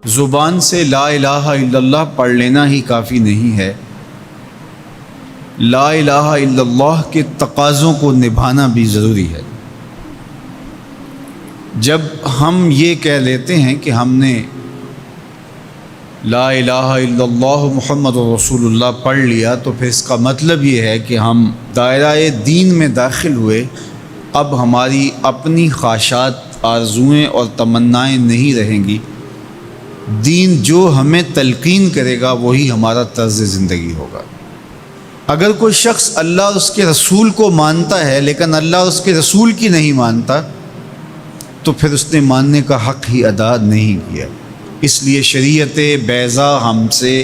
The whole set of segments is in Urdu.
زبان سے لا الہ الا اللہ پڑھ لینا ہی کافی نہیں ہے، لا الہ الا اللہ کے تقاضوں کو نبھانا بھی ضروری ہے۔ جب ہم یہ کہہ لیتے ہیں کہ ہم نے لا الہ الا اللہ محمد رسول اللہ پڑھ لیا، تو پھر اس کا مطلب یہ ہے کہ ہم دائرہ دین میں داخل ہوئے، اب ہماری اپنی خواہشات، آرزوئیں اور تمنائیں نہیں رہیں گی، دین جو ہمیں تلقین کرے گا وہی ہمارا طرز زندگی ہوگا۔ اگر کوئی شخص اللہ اور اس کے رسول کو مانتا ہے لیکن اللہ اور اس کے رسول کی نہیں مانتا، تو پھر اس نے ماننے کا حق ہی ادا نہیں کیا۔ اس لیے شریعت بیضا ہم سے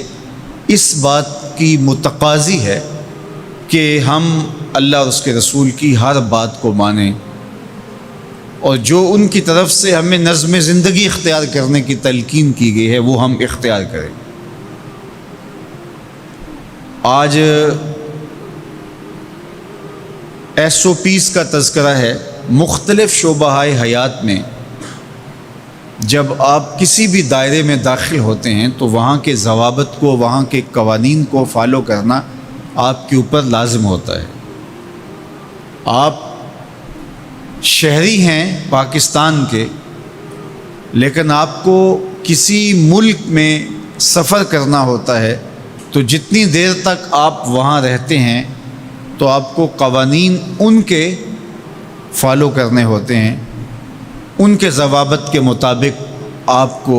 اس بات کی متقاضی ہے کہ ہم اللہ اور اس کے رسول کی ہر بات کو مانیں، اور جو ان کی طرف سے ہمیں نظم زندگی اختیار کرنے کی تلقین کی گئی ہے وہ ہم اختیار کریں۔ آج SOPs کا تذکرہ ہے۔ مختلف شعبہ حیات میں جب آپ کسی بھی دائرے میں داخل ہوتے ہیں تو وہاں کے ضوابط کو، وہاں کے قوانین کو فالو کرنا آپ کے اوپر لازم ہوتا ہے۔ آپ شہری ہیں پاکستان کے، لیکن آپ کو کسی ملک میں سفر کرنا ہوتا ہے، تو جتنی دیر تک آپ وہاں رہتے ہیں تو آپ کو قوانین ان کے فالو کرنے ہوتے ہیں، ان کے ضوابط کے مطابق آپ کو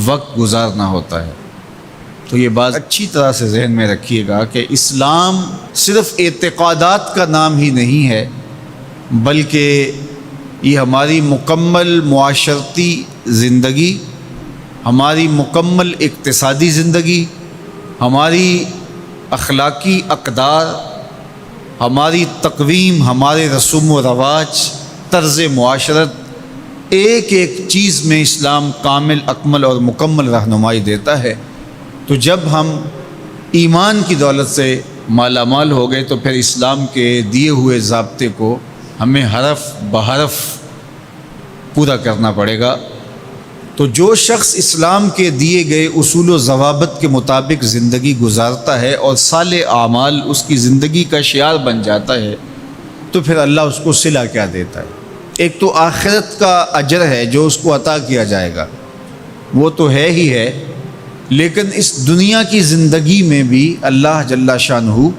وقت گزارنا ہوتا ہے۔ تو یہ بات اچھی طرح سے ذہن میں رکھیے گا کہ اسلام صرف اعتقادات کا نام ہی نہیں ہے، بلکہ یہ ہماری مکمل معاشرتی زندگی، ہماری مکمل اقتصادی زندگی، ہماری اخلاقی اقدار، ہماری تقویم، ہمارے رسوم و رواج، طرز معاشرت، ایک ایک چیز میں اسلام کامل، اکمل اور مکمل رہنمائی دیتا ہے۔ تو جب ہم ایمان کی دولت سے مالا مال ہو گئے تو پھر اسلام کے دیے ہوئے ضابطے کو ہمیں حرف بحرف پورا کرنا پڑے گا۔ تو جو شخص اسلام کے دیے گئے اصول و ضوابط کے مطابق زندگی گزارتا ہے اور صالح اعمال اس کی زندگی کا شعار بن جاتا ہے، تو پھر اللہ اس کو صلہ کیا دیتا ہے؟ ایک تو آخرت کا اجر ہے جو اس کو عطا کیا جائے گا، وہ تو ہے ہی ہے، لیکن اس دنیا کی زندگی میں بھی اللہ جل شانہ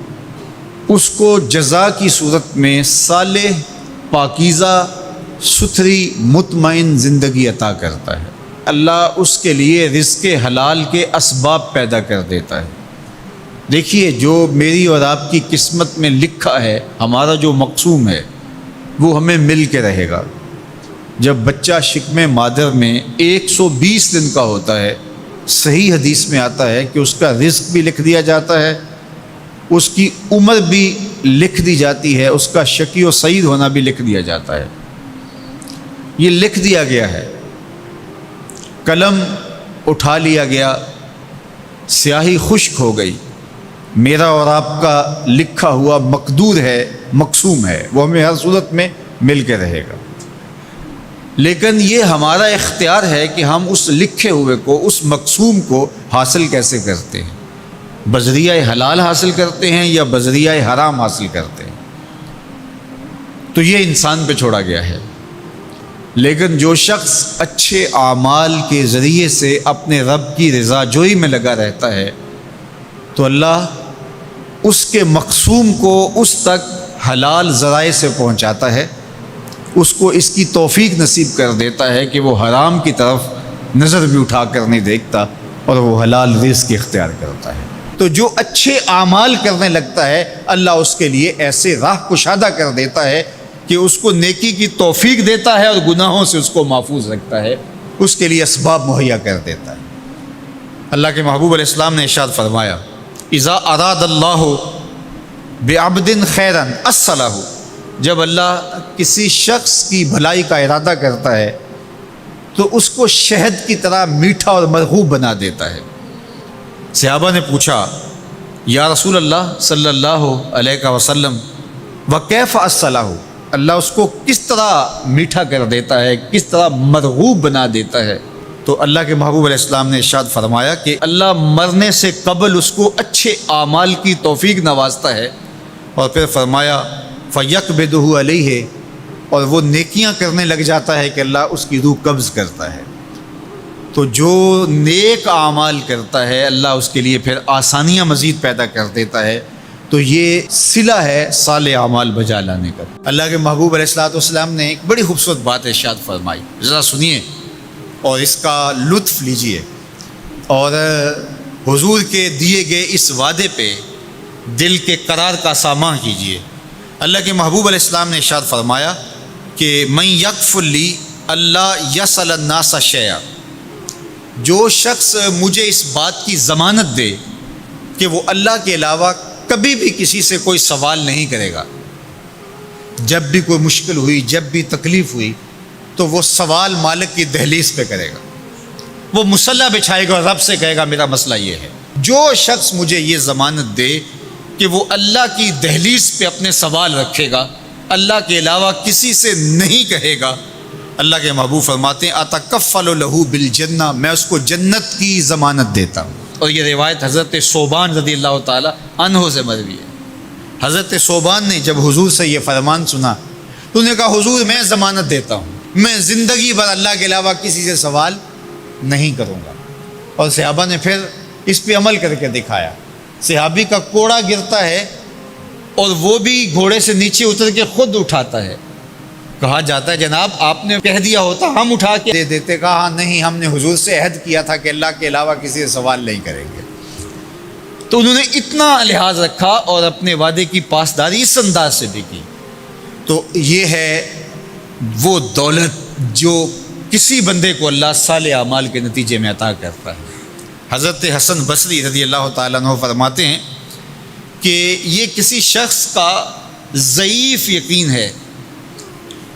اس کو جزا کی صورت میں صالح، پاکیزہ، ستھری، مطمئن زندگی عطا کرتا ہے۔ اللہ اس کے لیے رزق حلال کے اسباب پیدا کر دیتا ہے۔ دیکھیے، جو میری اور آپ کی قسمت میں لکھا ہے، ہمارا جو مقسوم ہے، وہ ہمیں مل کے رہے گا۔ جب بچہ شکم مادر میں 120 دن کا ہوتا ہے، صحیح حدیث میں آتا ہے کہ اس کا رزق بھی لکھ دیا جاتا ہے، اس کی عمر بھی لکھ دی جاتی ہے، اس کا شقی و سعید ہونا بھی لکھ دیا جاتا ہے۔ یہ لکھ دیا گیا ہے، قلم اٹھا لیا گیا، سیاہی خشک ہو گئی، میرا اور آپ کا لکھا ہوا مقدور ہے، مقسوم ہے، وہ ہمیں ہر صورت میں مل کے رہے گا۔ لیکن یہ ہمارا اختیار ہے کہ ہم اس لکھے ہوئے کو، اس مقسوم کو حاصل کیسے کرتے ہیں، بذریعہ حلال حاصل کرتے ہیں یا بذریعہ حرام حاصل کرتے ہیں۔ تو یہ انسان پہ چھوڑا گیا ہے۔ لیکن جو شخص اچھے اعمال کے ذریعے سے اپنے رب کی رضا جوئی میں لگا رہتا ہے، تو اللہ اس کے مقسوم کو اس تک حلال ذرائع سے پہنچاتا ہے، اس کو اس کی توفیق نصیب کر دیتا ہے کہ وہ حرام کی طرف نظر بھی اٹھا کر نہیں دیکھتا اور وہ حلال رزق اختیار کرتا ہے۔ تو جو اچھے اعمال کرنے لگتا ہے، اللہ اس کے لیے ایسے راہ کشادہ کر دیتا ہے کہ اس کو نیکی کی توفیق دیتا ہے اور گناہوں سے اس کو محفوظ رکھتا ہے، اس کے لیے اسباب مہیا کر دیتا ہے۔ اللہ کے محبوب علیہ السلام نے ارشاد فرمایا، اذا اراد اللہ بعبد خیرا اصلہ، جب اللہ کسی شخص کی بھلائی کا ارادہ کرتا ہے تو اس کو شہد کی طرح میٹھا اور مرغوب بنا دیتا ہے۔ صحابہ نے پوچھا، یا رسول اللہ صلی اللہ علیہ وسلم، وکیف اصلہ، اللہ اس کو کس طرح میٹھا کر دیتا ہے، کس طرح مرغوب بنا دیتا ہے؟ تو اللہ کے محبوب علیہ السلام نے ارشاد فرمایا کہ اللہ مرنے سے قبل اس کو اچھے اعمال کی توفیق نوازتا ہے، اور پھر فرمایا فَيَقْبِضُهُ عَلَيْهِ، اور وہ نیکیاں کرنے لگ جاتا ہے کہ اللہ اس کی روح قبض کرتا ہے۔ تو جو نیک اعمال کرتا ہے اللہ اس کے لیے پھر آسانیاں مزید پیدا کر دیتا ہے۔ تو یہ صلہ ہے صالح اعمال بجا لانے کا۔ اللہ کے محبوب علیہ السلام نے ایک بڑی خوبصورت بات ارشاد فرمائی، ذرا سنیے اور اس کا لطف لیجئے، اور حضور کے دیے گئے اس وعدے پہ دل کے قرار کا سامان کیجئے۔ اللہ کے محبوب علیہ السلام نے ارشاد فرمایا کہ من یکفر لی اللہ یسأل الناس شیئا، جو شخص مجھے اس بات کی ضمانت دے کہ وہ اللہ کے علاوہ کبھی بھی کسی سے کوئی سوال نہیں کرے گا، جب بھی کوئی مشکل ہوئی، جب بھی تکلیف ہوئی، تو وہ سوال مالک کی دہلیز پہ کرے گا، وہ مصلی بچھائے گا اور رب سے کہے گا میرا مسئلہ یہ ہے۔ جو شخص مجھے یہ ضمانت دے کہ وہ اللہ کی دہلیز پہ اپنے سوال رکھے گا، اللہ کے علاوہ کسی سے نہیں کہے گا، اللہ کے محبوب فرماتے ہیں اتکفل لہ بالجنہ، میں اس کو جنت کی ضمانت دیتا ہوں۔ اور یہ روایت حضرت ثوبان رضی اللہ تعالی عنہ سے مروی ہے۔ حضرت ثوبان نے جب حضور سے یہ فرمان سنا تو انہوں نے کہا حضور میں ضمانت دیتا ہوں، میں زندگی بھر اللہ کے علاوہ کسی سے سوال نہیں کروں گا۔ اور صحابہ نے پھر اس پہ عمل کر کے دکھایا۔ صحابی کا کوڑا گرتا ہے اور وہ بھی گھوڑے سے نیچے اتر کے خود اٹھاتا ہے۔ کہا جاتا ہے جناب آپ نے کہہ دیا ہوتا ہم اٹھا کے دے دیتے۔ کہا ہاں نہیں، ہم نے حضور سے عہد کیا تھا کہ اللہ کے علاوہ کسی سے سوال نہیں کریں گے۔ تو انہوں نے اتنا لحاظ رکھا اور اپنے وعدے کی پاسداری اس انداز سے بھی کی۔ تو یہ ہے وہ دولت جو کسی بندے کو اللہ صالح اعمال کے نتیجے میں عطا کرتا ہے۔ حضرت حسن بصری رضی اللہ تعالیٰ عنہ فرماتے ہیں کہ یہ کسی شخص کا ضعیف یقین ہے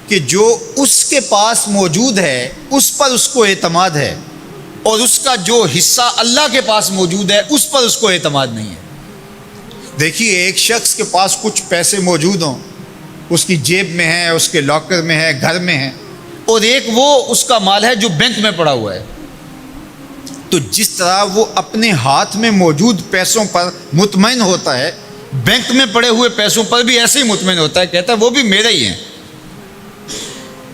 کہ جو اس کے پاس موجود ہے اس پر اس کو اعتماد ہے، اور اس کا جو حصہ اللہ کے پاس موجود ہے اس پر اس کو اعتماد نہیں ہے۔ دیکھیے ایک شخص کے پاس کچھ پیسے موجود ہوں، اس کی جیب میں ہے، اس کے لاکر میں ہے، گھر میں ہے، اور ایک وہ اس کا مال ہے جو بینک میں پڑا ہوا ہے۔ تو جس طرح وہ اپنے ہاتھ میں موجود پیسوں پر مطمئن ہوتا ہے، بینک میں پڑے ہوئے پیسوں پر بھی ایسے ہی مطمئن ہوتا ہے، کہتا ہے وہ بھی میرے ہی ہیں۔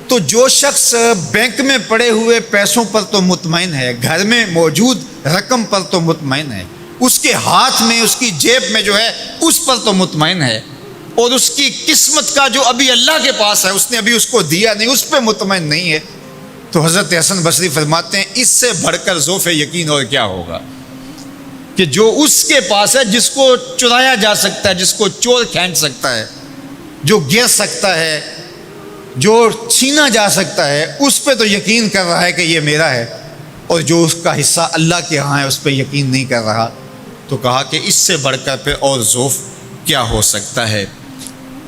تو جو شخص بینک میں پڑے ہوئے پیسوں پر تو مطمئن ہے، گھر میں موجود رقم پر تو مطمئن ہے، اس کے ہاتھ میں اس کی جیب میں جو ہے اس پر تو مطمئن ہے، اور اس کی قسمت کا جو ابھی اللہ کے پاس ہے اس نے ابھی اس کو دیا نہیں، اس پہ مطمئن نہیں ہے، تو حضرت حسن بصری فرماتے ہیں اس سے بڑھ کر ذوف یقین اور کیا ہوگا کہ جو اس کے پاس ہے، جس کو چرایا جا سکتا ہے، جس کو چور کھینچ سکتا ہے، جو گر سکتا ہے، جو چھینا جا سکتا ہے، اس پہ تو یقین کر رہا ہے کہ یہ میرا ہے، اور جو اس کا حصہ اللہ کے ہاں ہے اس پہ یقین نہیں کر رہا۔ تو کہا کہ اس سے بڑھ کر پھر اور ذوف کیا ہو سکتا ہے۔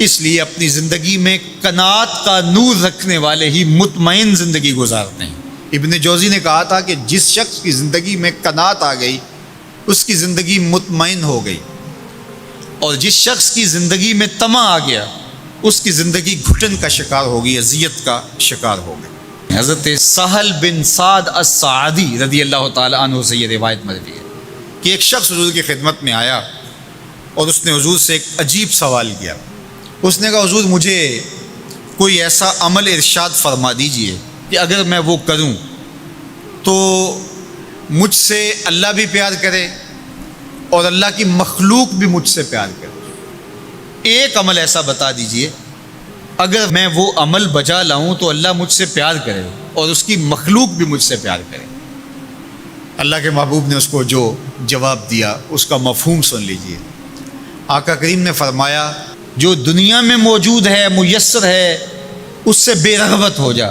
اس لیے اپنی زندگی میں قناعت کا نور رکھنے والے ہی مطمئن زندگی گزارتے ہیں۔ ابن جوزی نے کہا تھا کہ جس شخص کی زندگی میں قناعت آ گئی اس کی زندگی مطمئن ہو گئی، اور جس شخص کی زندگی میں طمع آ گیا اس کی زندگی گھٹن کا شکار ہو گئی، اذیت کا شکار ہو گئی۔ حضرت سہل بن سعد الساعدی رضی اللہ تعالی عنہ سے یہ روایت مروی ہے کہ ایک شخص حضور کی خدمت میں آیا اور اس نے حضور سے ایک عجیب سوال کیا۔ اس نے کہا حضور مجھے کوئی ایسا عمل ارشاد فرما دیجئے کہ اگر میں وہ کروں تو مجھ سے اللہ بھی پیار کرے اور اللہ کی مخلوق بھی مجھ سے پیار کرے۔ ایک عمل ایسا بتا دیجئے اگر میں وہ عمل بجا لاؤں تو اللہ مجھ سے پیار کرے اور اس کی مخلوق بھی مجھ سے پیار کرے۔ اللہ کے محبوب نے اس کو جو جواب دیا اس کا مفہوم سن لیجئے۔ آقا کریم نے فرمایا جو دنیا میں موجود ہے، میسر ہے، اس سے بے رغبت ہو جا۔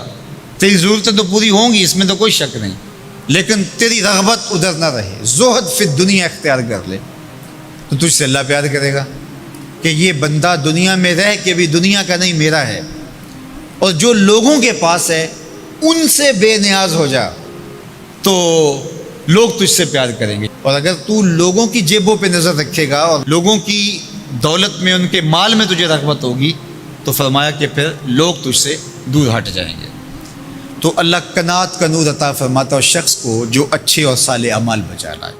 تیری ضرورتیں تو پوری ہوں گی، اس میں تو کوئی شک نہیں، لیکن تیری رغبت ادھر نہ رہے، زہد فی الدنیا اختیار کر لے، تو تجھ سے اللہ پیار کرے گا کہ یہ بندہ دنیا میں رہ کے بھی دنیا کا نہیں میرا ہے۔ اور جو لوگوں کے پاس ہے ان سے بے نیاز ہو جا تو لوگ تجھ سے پیار کریں گے۔ اور اگر تو لوگوں کی جیبوں پہ نظر رکھے گا اور لوگوں کی دولت میں، ان کے مال میں تجھے رغبت ہوگی تو فرمایا کہ پھر لوگ تجھ سے دور ہٹ جائیں گے۔ تو اللہ قناعت کا نور عطا فرماتا ہے اس شخص کو جو اچھے اور صالح اعمال بجا لائے۔